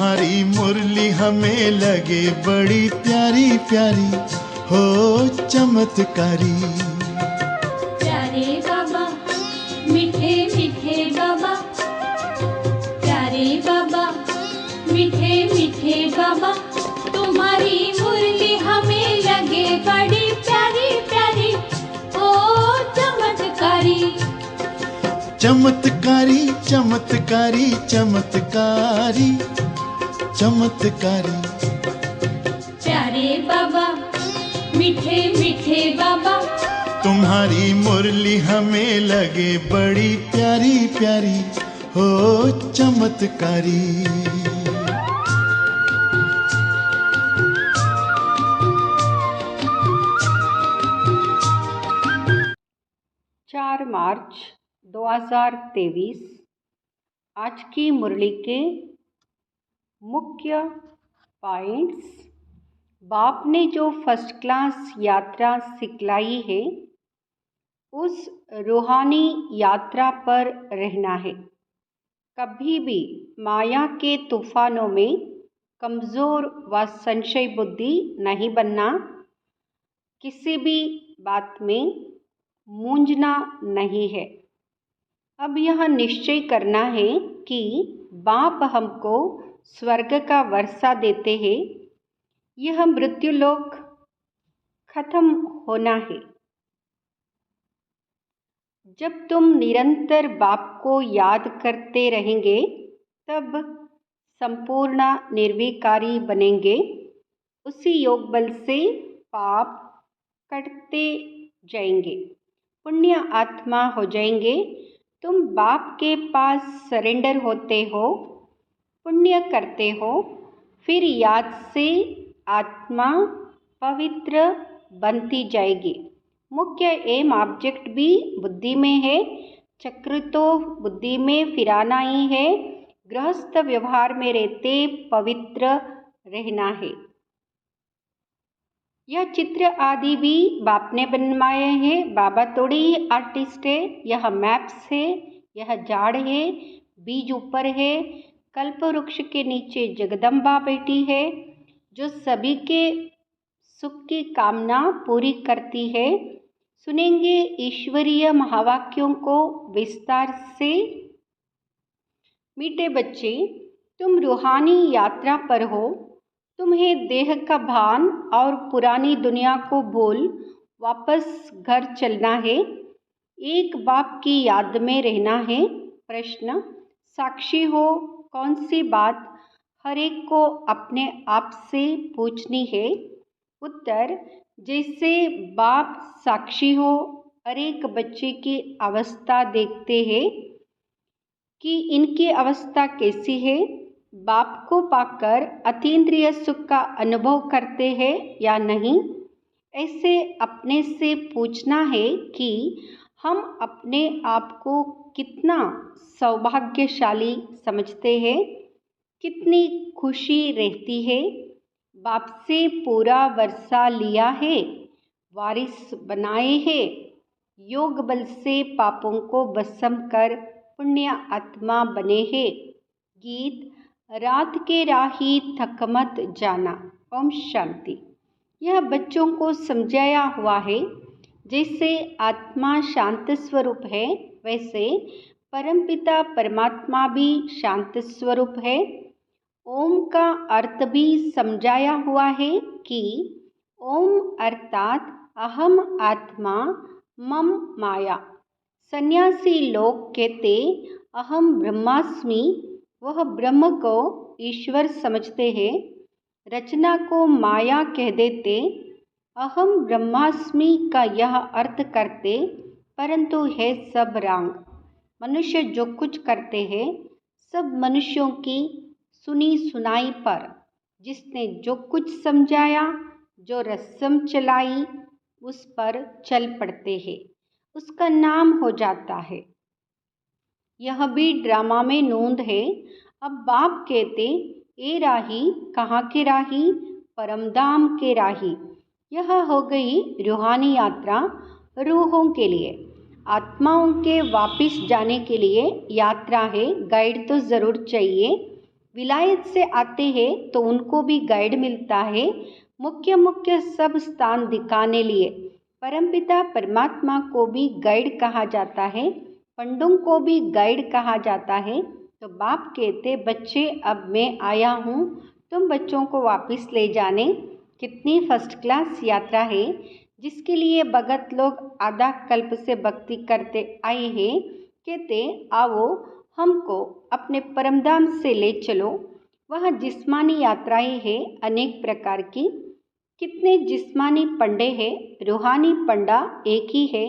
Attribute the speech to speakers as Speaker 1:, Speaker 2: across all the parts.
Speaker 1: तुम्हारी मुरली हमें लगे बड़ी प्यारी प्यारी, हो चमत्कारी।
Speaker 2: प्यारे बाबा मीठे मीठे बाबा, प्यारे बाबा मीठे मीठे बाबा, तुम्हारी मुरली हमें लगे बड़ी प्यारी प्यारी, ओ चमत्कारी।
Speaker 1: चमत्कारी चमत्कारी चमत्कारी चमत्कारी।
Speaker 2: प्यारे बाबा मीठे मीठे बाबा,
Speaker 1: तुम्हारी मुरली हमें लगे बड़ी प्यारी प्यारी, हो चमत्कारी।
Speaker 3: 4 मार्च 2023 आज की मुरली के मुख्य पॉइंट्स। बाप ने जो फर्स्ट क्लास यात्रा सिखलाई है, उस रूहानी यात्रा पर रहना है। कभी भी माया के तूफानों में कमज़ोर व संशय बुद्धि नहीं बनना, किसी भी बात में मूंझना नहीं है। अब यह निश्चय करना है कि बाप हमको स्वर्ग का वर्षा देते हैं, यह मृत्युलोक खत्म होना है। जब तुम निरंतर बाप को याद करते रहेंगे, तब संपूर्ण निर्विकारी बनेंगे। उसी योग बल से पाप कटते जाएंगे, पुण्य आत्मा हो जाएंगे। तुम बाप के पास सरेंडर होते हो, पुण्य करते हो, फिर याद से आत्मा पवित्र बनती जाएगी। मुख्य एम ऑब्जेक्ट भी बुद्धि में है, चक्र तो बुद्धि में फिराना ही है। गृहस्थ व्यवहार में रहते पवित्र रहना है। यह चित्र आदि भी बाप ने बनवाए हैं। बाबा थोड़ी ही आर्टिस्ट है। यह मैप्स है, यह झाड़ है, बीज ऊपर है, कल्प वृक्ष के नीचे जगदम्बा बैठी है, जो सभी के सुख की कामना पूरी करती है। सुनेंगे ईश्वरीय महावाक्यों को विस्तार से। मीठे बच्चे, तुम रूहानी यात्रा पर हो। तुम्हें देह का भान और पुरानी दुनिया को भूल वापस घर चलना है। एक बाप की याद में रहना है। प्रश्न: साक्षी हो कौन सी बात हर एक को अपने आप से पूछनी है? उत्तर: जैसे बाप साक्षी हो, हर एक बच्चे की अवस्था देखते हैं कि इनकी अवस्था कैसी है। बाप को पाकर अतीन्द्रिय सुख का अनुभव करते हैं या नहीं। ऐसे अपने से पूछना है कि हम अपने आप को कितना सौभाग्यशाली समझते हैं, कितनी खुशी रहती है। बाप से पूरा वर्षा लिया है, वारिस बनाए हैं। योग बल से पापों को भस्म कर पुण्य आत्मा बने हैं। गीत: रात के राही थक मत जाना। ओम शांति। यह बच्चों को समझाया हुआ है। जैसे आत्मा शांत स्वरूप है, वैसे परमपिता परमात्मा भी शांत स्वरूप है। ओम का अर्थ भी समझाया हुआ है कि ओम अर्थात अहम आत्मा मम माया। सन्यासी लोग कहते अहम ब्रह्मास्मि, वह ब्रह्म को ईश्वर समझते हैं। रचना को माया कह देते, अहम ब्रह्मास्मि का यह अर्थ करते, परंतु है सब रंग। मनुष्य जो कुछ करते हैं, सब मनुष्यों की सुनी सुनाई पर, जिसने जो कुछ समझाया, जो रस्म चलाई, उस पर चल पड़ते हैं, उसका नाम हो जाता है। यह भी ड्रामा में नोंद है। अब बाप कहते, ए राही कहाँ के राही? परमधाम के राही। यह हो गई रूहानी यात्रा रूहों के लिए। आत्माओं के वापिस जाने के लिए यात्रा है। गाइड तो ज़रूर चाहिए। विलायत से आते हैं तो उनको भी गाइड मिलता है, मुख्य मुख्य सब स्थान दिखाने लिए। परमपिता परमात्मा को भी गाइड कहा जाता है, पंडों को भी गाइड कहा जाता है। तो बाप कहते, बच्चे अब मैं आया हूँ तुम बच्चों को वापस ले जाने। कितनी फर्स्ट क्लास यात्रा है जिसके लिए भगत लोग आधा कल्प से भक्ति करते आए हैं। कहते, आओ हमको अपने परमधाम से ले चलो। वह जिस्मानी यात्राएं हैं अनेक प्रकार की। कितने जिस्मानी पंडे हैं, रूहानी पंडा एक ही है।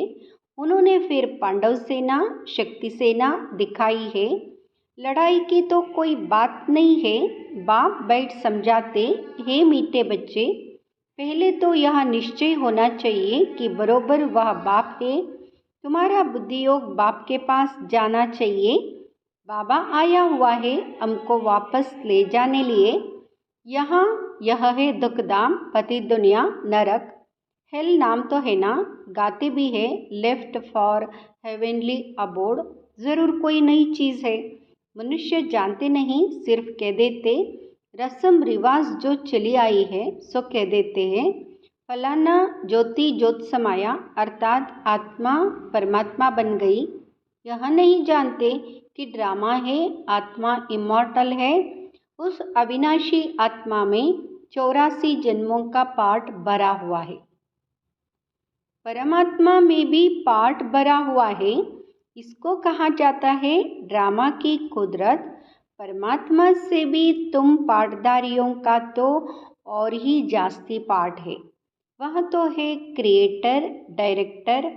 Speaker 3: उन्होंने फिर पांडव सेना, शक्ति सेना दिखाई है। लड़ाई की तो कोई बात नहीं है। बाप बैठ समझाते, हे मीठे बच्चे, पहले तो यह निश्चय होना चाहिए कि बरोबर वह बाप है। तुम्हारा बुद्धि योग बाप के पास जाना चाहिए। बाबा आया हुआ है हमको वापस ले जाने लिए। यहाँ यह है दुखधाम, पति दुनिया, नरक। हेल नाम तो है ना, गाते भी है, लेफ्ट फॉर हेवनली अबोर्ड। ज़रूर कोई नई चीज़ है, मनुष्य जानते नहीं, सिर्फ कह देते। रस्म रिवाज जो चली आई है सो कह देते हैं। फलाना ज्योति ज्योत समाया, अर्थात आत्मा परमात्मा बन गई। यह नहीं जानते कि ड्रामा है, आत्मा इमॉर्टल है। उस अविनाशी आत्मा में 84 जन्मों का पार्ट भरा हुआ है। परमात्मा में भी पार्ट भरा हुआ है। इसको कहा जाता है ड्रामा की कुदरत। परमात्मा से भी तुम पार्टदारियों का तो और ही जास्ती पार्ट है। वह तो है क्रिएटर, डायरेक्टर।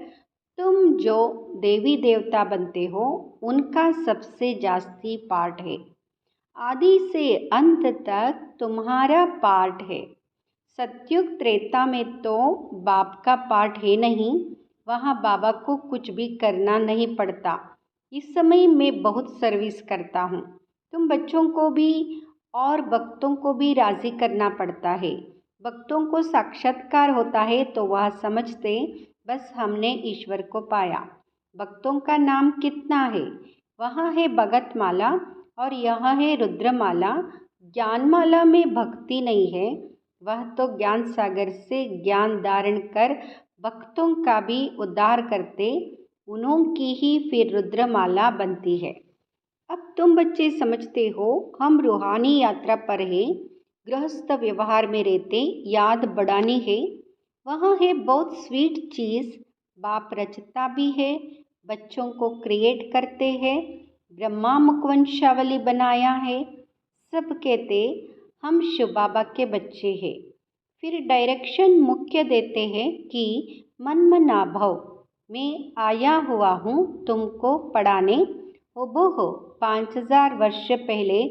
Speaker 3: तुम जो देवी देवता बनते हो उनका सबसे जास्ती पार्ट है। आदि से अंत तक तुम्हारा पार्ट है। सत्युग त्रेता में तो बाप का पार्ट है नहीं, वहाँ बाबा को कुछ भी करना नहीं पड़ता। इस समय मैं बहुत सर्विस करता हूँ। तुम बच्चों को भी और भक्तों को भी राज़ी करना पड़ता है। भक्तों को साक्षात्कार होता है तो वह समझते, बस हमने ईश्वर को पाया। भक्तों का नाम कितना है, वहाँ है भगत माला और यहाँ है रुद्रमाला। ज्ञानमाला में भक्ति नहीं है, वह तो ज्ञान सागर से ज्ञान धारण कर भक्तों का भी उद्धार करते, उन्हों की ही फिर रुद्रमाला बनती है। अब तुम बच्चे समझते हो हम रूहानी यात्रा पर हैं, गृहस्थ व्यवहार में रहते, याद बढ़ानी है। वहाँ है बहुत स्वीट चीज़, बाप रचता भी है, बच्चों को क्रिएट करते हैं, ब्रह्मा मुखवंशावली बनाया है। सब कहते हम शिव बाबा के बच्चे हैं। फिर डायरेक्शन मुख्य देते हैं कि मन मना भव, मैं आया हुआ हूँ तुमको पढ़ाने। ओबोहो 5000 वर्ष पहले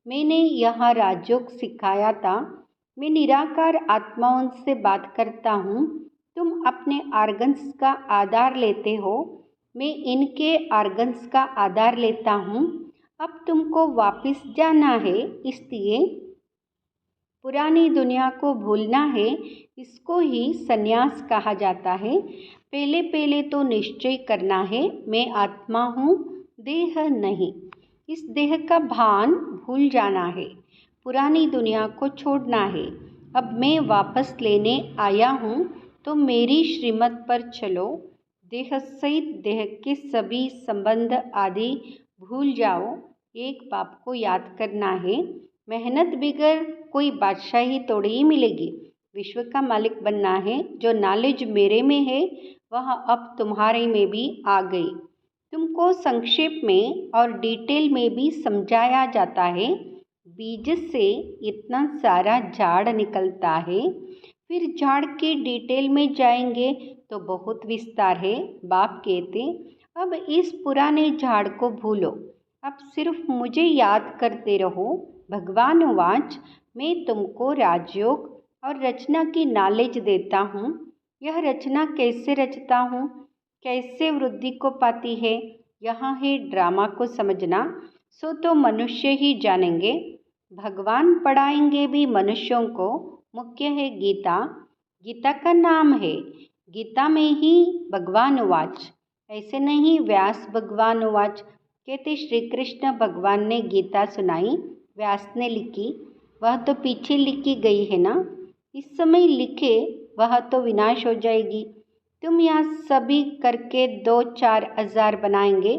Speaker 3: मैंने यह राजयोग सिखाया था। मैं निराकार आत्माओं से बात करता हूँ। तुम अपने आर्गन्स का आधार लेते हो, मैं इनके आर्गन्स का आधार लेता हूँ। अब तुमको वापस जाना है, इसलिए पुरानी दुनिया को भूलना है। इसको ही संन्यास कहा जाता है। पहले पहले तो निश्चय करना है, मैं आत्मा हूँ, देह नहीं। इस देह का भान भूल जाना है, पुरानी दुनिया को छोड़ना है। अब मैं वापस लेने आया हूँ तो मेरी श्रीमत पर चलो। देह सहित देह के सभी संबंध आदि भूल जाओ। एक बाप को याद करना है। मेहनत बिगर कोई बादशाही थोड़ी ही मिलेगी। विश्व का मालिक बनना है। जो नॉलेज मेरे में है वह अब तुम्हारे में भी आ गई। तुमको संक्षेप में और डिटेल में भी समझाया जाता है। बीज से इतना सारा झाड़ निकलता है, फिर झाड़ के डिटेल में जाएंगे तो बहुत विस्तार है। बाप कहते, अब इस पुराने झाड़ को भूलो, अब सिर्फ मुझे याद करते रहो। भगवान वाच, मैं तुमको राजयोग और रचना की नॉलेज देता हूँ। यह रचना कैसे रचता हूँ, कैसे वृद्धि को पाती है, यहाँ है ड्रामा को समझना। सो तो मनुष्य ही जानेंगे, भगवान पढ़ाएंगे भी मनुष्यों को। मुख्य है गीता, गीता का नाम है। गीता में ही भगवान वाच, ऐसे नहीं व्यास भगवान वाच। कहते श्री कृष्ण भगवान ने गीता सुनाई, व्यास ने लिखी वह तो पीछे लिखी गई है ना, इस समय लिखे वह तो विनाश हो जाएगी। तुम यहाँ सभी करके 2-4 हज़ार बनाएंगे,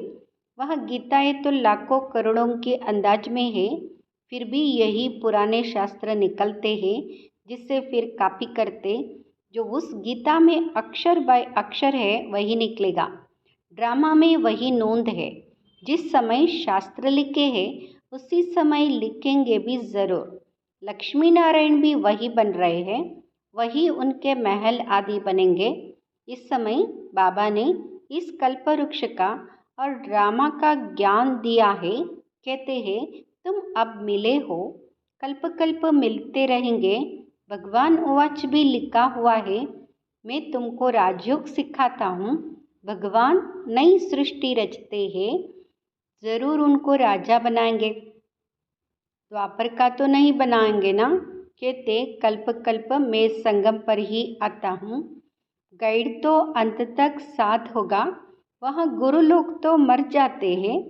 Speaker 3: वह गीताएं तो लाखों करोड़ों के अंदाज में है, फिर भी यही पुराने शास्त्र निकलते हैं जिससे फिर कॉपी करते। जो उस गीता में अक्षर बाय अक्षर है वही निकलेगा। ड्रामा में वही नोंद है। जिस समय शास्त्र लिखे हैं उसी समय लिखेंगे भी ज़रूर। लक्ष्मी नारायण भी वही बन रहे हैं, वही उनके महल आदि बनेंगे। इस समय बाबा ने इस कल्पवृक्ष का और ड्रामा का ज्ञान दिया है। कहते हैं तुम अब मिले हो, कल्प कल्प मिलते रहेंगे। भगवान उवाच भी लिखा हुआ है, मैं तुमको राजयोग सिखाता हूँ। भगवान नई सृष्टि रचते हैं, ज़रूर उनको राजा बनाएंगे। द्वापर का तो नहीं बनाएंगे ना। कहते कल्प कल्प मैं संगम पर ही आता हूँ। गाइड तो अंत तक साथ होगा। वहाँ गुरु लोग तो मर जाते हैं,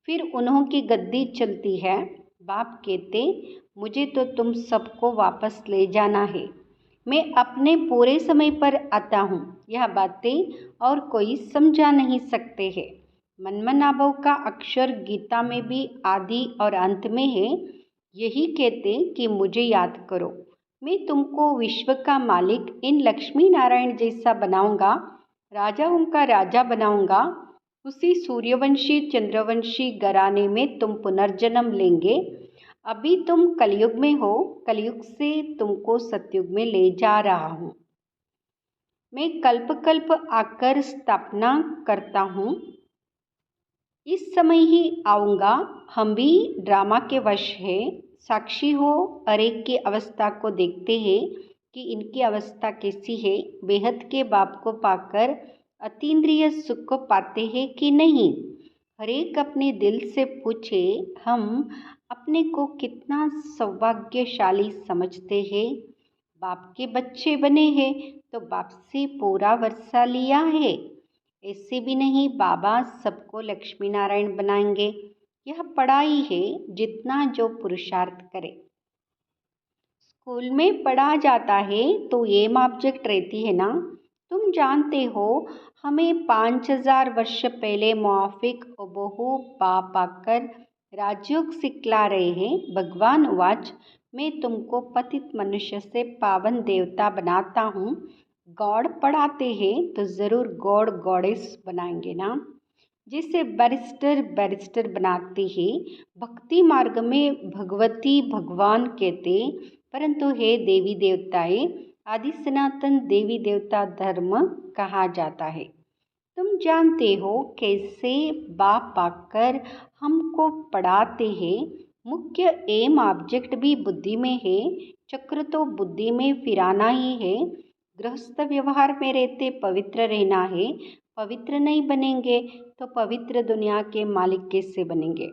Speaker 3: फिर उन्हों की गद्दी चलती है। बाप कहते मुझे तो तुम सबको वापस ले जाना है, मैं अपने पूरे समय पर आता हूँ। यह बातें और कोई समझा नहीं सकते हैं। मनमनाभव का अक्षर गीता में भी आदि और अंत में है। यही कहते कि मुझे याद करो, मैं तुमको विश्व का मालिक इन लक्ष्मी नारायण जैसा बनाऊंगा, राजाओं का राजा बनाऊंगा। उसी सूर्यवंशी चंद्रवंशी घराने में तुम पुनर्जन्म लेंगे। अभी तुम कलयुग में हो, कलयुग से तुमको सतयुग में ले जा रहा हूँ। मैं कल्प कल्प आकर स्थापना करता हूँ, इस समय ही आऊँगा। हम भी ड्रामा के वश हैं, साक्षी हो, हर एक की अवस्था को देखते हैं कि इनकी अवस्था कैसी है। बेहद के बाप को पाकर अतीन्द्रिय सुख को पाते हैं कि नहीं। हर एक अपने दिल से पूछे, हम अपने को कितना सौभाग्यशाली समझते हैं। बाप के बच्चे बने हैं तो बाप से पूरा वर्षा लिया है। ऐसे भी नहीं बाबा सबको लक्ष्मी नारायण बनाएंगे। यह पढ़ाई है, जितना जो पुरुषार्थ करे। स्कूल में पढ़ा जाता है तो एम ऑब्जेक्ट रहती है ना। तुम जानते हो हमें 5000 वर्ष पहले मुआफिक बहु बाप आकर राजयोग सिखला रहे हैं। भगवान उवाच मैं तुमको पतित मनुष्य से पावन देवता बनाता हूँ। गॉड पढ़ाते हैं तो ज़रूर गॉड गॉडेस बनाएंगे ना। जिसे बैरिस्टर बनाते हैं। भक्ति मार्ग में भगवती भगवान कहते, परंतु हे देवी देवताएं आदि सनातन देवी देवता धर्म कहा जाता है। तुम जानते हो कैसे बाप आकर हमको पढ़ाते हैं। मुख्य एम ऑब्जेक्ट भी बुद्धि में है, चक्र तो बुद्धि में फिराना ही है। गृहस्थ व्यवहार में रहते पवित्र रहना है। पवित्र नहीं बनेंगे तो पवित्र दुनिया के मालिक कैसे बनेंगे।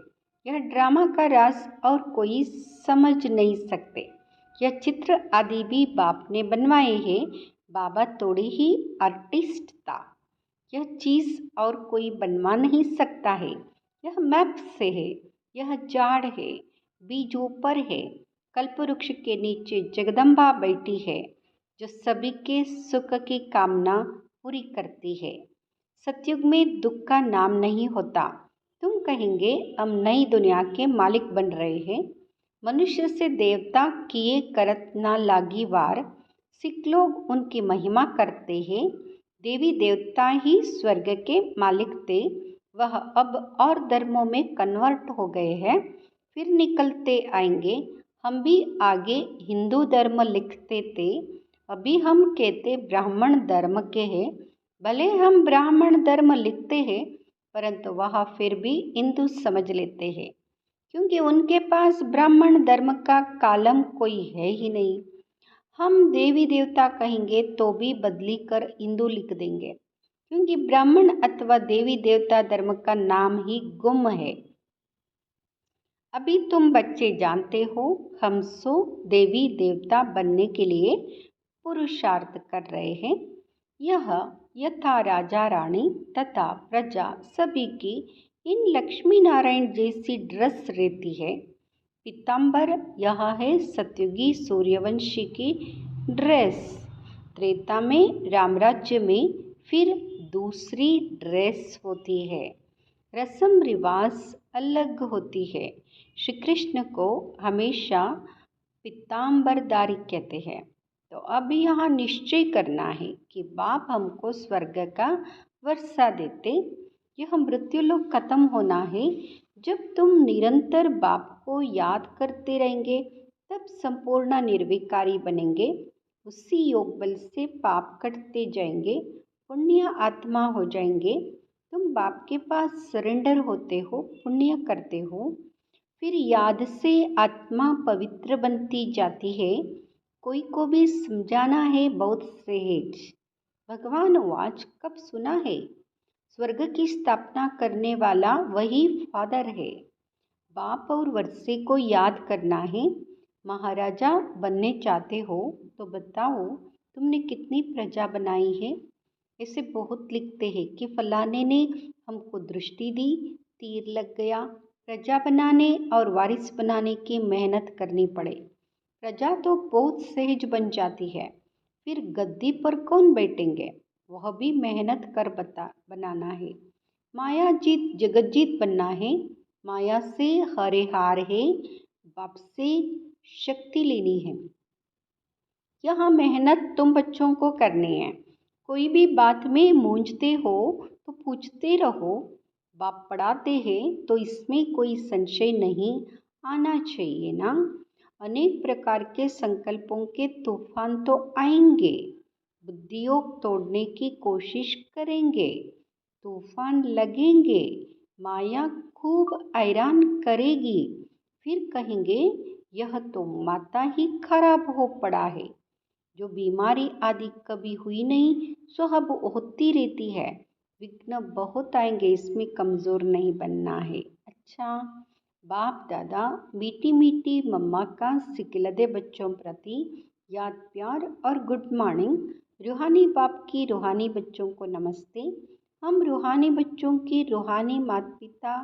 Speaker 3: यह ड्रामा का राज और कोई समझ नहीं सकते। यह चित्र आदि भी बाप ने बनवाए हैं। बाबा थोड़ी ही आर्टिस्ट था। यह चीज़ और कोई बनवा नहीं सकता है। यह मैप से है, यह जाड़ है, बीज ऊपर है। कल्पवृक्ष के नीचे जगदम्बा बैठी है जो सभी के सुख की कामना पूरी करती है। सतयुग में दुख का नाम नहीं होता। तुम कहेंगे हम नई दुनिया के मालिक बन रहे हैं। मनुष्य से देवता किए करत ना लागी वार। सिख लोग उनकी महिमा करते हैं। देवी देवता ही स्वर्ग के मालिक थे, वह अब और धर्मों में कन्वर्ट हो गए हैं, फिर निकलते आएंगे। हम भी आगे हिंदू धर्म लिखते थे, अभी हम कहते ब्राह्मण धर्म के हैं। भले हम ब्राह्मण धर्म लिखते हैं परंतु वह फिर भी हिंदू समझ लेते हैं, क्योंकि उनके पास ब्राह्मण धर्म का कालम कोई है ही नहीं। हम देवी देवता कहेंगे तो भी बदली कर हिंदू लिख देंगे, क्योंकि ब्राह्मण अथवा देवी देवता धर्म का नाम ही गुम है। अभी तुम बच्चे जानते हो हम सो देवी देवता बनने के लिए पुरुषार्थ कर रहे हैं। यह यथा राजा रानी तथा प्रजा सभी की इन लक्ष्मी नारायण जैसी ड्रेस रहती है। पीताम्बर यह है सतयुगी सूर्यवंशी की ड्रेस। त्रेता में रामराज्य में फिर दूसरी ड्रेस होती है। रस्म रिवाज अलग होती है। श्री कृष्ण को हमेशा पीताम्बरधारी कहते हैं। तो अब यहाँ निश्चय करना है कि बाप हमको स्वर्ग का वर्षा देते। यह मृत्युलोक खत्म होना है। जब तुम निरंतर बाप को याद करते रहेंगे तब संपूर्ण निर्विकारी बनेंगे। उसी योग बल से पाप कटते जाएंगे, पुण्य आत्मा हो जाएंगे। तुम बाप के पास सरेंडर होते हो, पुण्य करते हो, फिर याद से आत्मा पवित्र बनती जाती है। कोई को भी समझाना है बहुत सहज। भगवान वाच कब सुना है? स्वर्ग की स्थापना करने वाला वही फादर है। बाप और वर्षे को याद करना है। महाराजा बनने चाहते हो तो बताओ तुमने कितनी प्रजा बनाई है। ऐसे बहुत लिखते हैं कि फलाने ने हमको दृष्टि दी, तीर लग गया। प्रजा बनाने और वारिस बनाने की मेहनत करनी पड़े। प्रजा तो बहुत सहज बन जाती है, फिर गद्दी पर कौन बैठेंगे? वह भी मेहनत कर बनाना है। माया जीत जगत जीत बनना है। माया से हरे हार है, बाप से शक्ति लेनी है। यहाँ मेहनत तुम बच्चों को करनी है। कोई भी बात में मूंझते हो तो पूछते रहो। बाप पढ़ाते हैं तो इसमें कोई संशय नहीं आना चाहिए ना। अनेक प्रकार के संकल्पों के तूफान तो आएंगे, बुद्धियोग तोड़ने की कोशिश करेंगे, तूफान लगेंगे, माया खूब हैरान करेगी। फिर कहेंगे यह तो माता ही खराब हो पड़ा है। जो बीमारी आदि कभी हुई नहीं सो अब होती रहती है। विघ्न बहुत आएंगे, इसमें कमज़ोर नहीं बनना है। अच्छा, बाप दादा मीठी मीठी मम्मा का सिकिलदे बच्चों प्रति याद प्यार और गुड मॉर्निंग। रूहानी बाप की रूहानी बच्चों को नमस्ते। हम रूहानी बच्चों की रूहानी माता पिता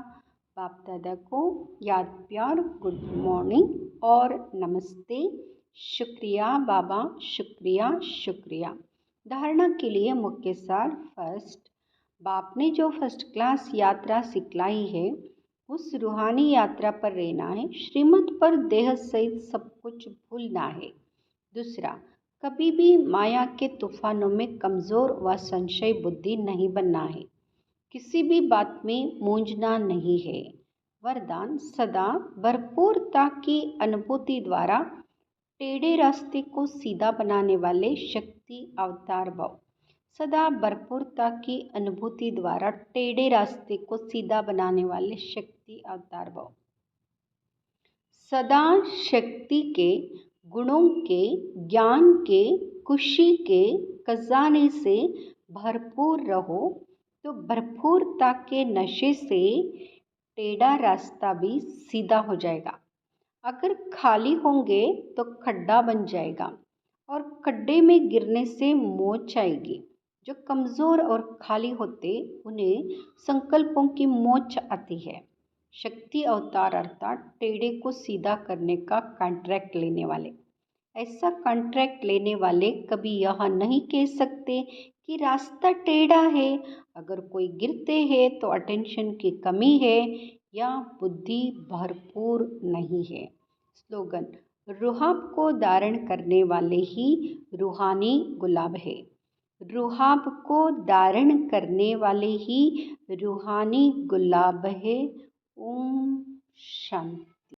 Speaker 3: बाप दादा को याद प्यार, गुड मॉर्निंग और नमस्ते। शुक्रिया बाबा, शुक्रिया शुक्रिया। धारणा के लिए मुख्य सार। फर्स्ट, बाप ने जो फर्स्ट क्लास यात्रा सिखलाई है उस रूहानी यात्रा पर रहना है। श्रीमत पर देह सहित सब कुछ भूलना है। दूसरा, कभी भी माया के तूफानों में कमज़ोर व संशय बुद्धि नहीं बनना है। किसी भी बात में मूंझना नहीं है। वरदान, सदा भरपूरता की अनुभूति द्वारा टेढ़े रास्ते को सीधा बनाने वाले शक्ति अवतार भव। सदा भरपूरता की अनुभूति द्वारा टेढ़े रास्ते को सीधा बनाने वाले शक्ति अवतार भव। सदा शक्ति के, गुणों के, ज्ञान के, खुशी के खजाने से भरपूर रहो तो भरपूरता के नशे से टेढ़ा रास्ता भी सीधा हो जाएगा। अगर खाली होंगे तो खड्डा बन जाएगा और खड्डे में गिरने से मोच आएगी। जो कमज़ोर और खाली होते उन्हें संकल्पों की मोच आती है। शक्ति अवतार अर्थात टेढ़े को सीधा करने का कॉन्ट्रैक्ट लेने वाले। ऐसा कॉन्ट्रैक्ट लेने वाले कभी यह नहीं कह सकते कि रास्ता टेढ़ा है। अगर कोई गिरते हैं तो अटेंशन की कमी है या बुद्धि भरपूर नहीं है। स्लोगन, रुहाब को धारण करने वाले ही रूहानी गुलाब है। रुहाब को धारण करने वाले ही रूहानी गुलाब है। ओम शांति।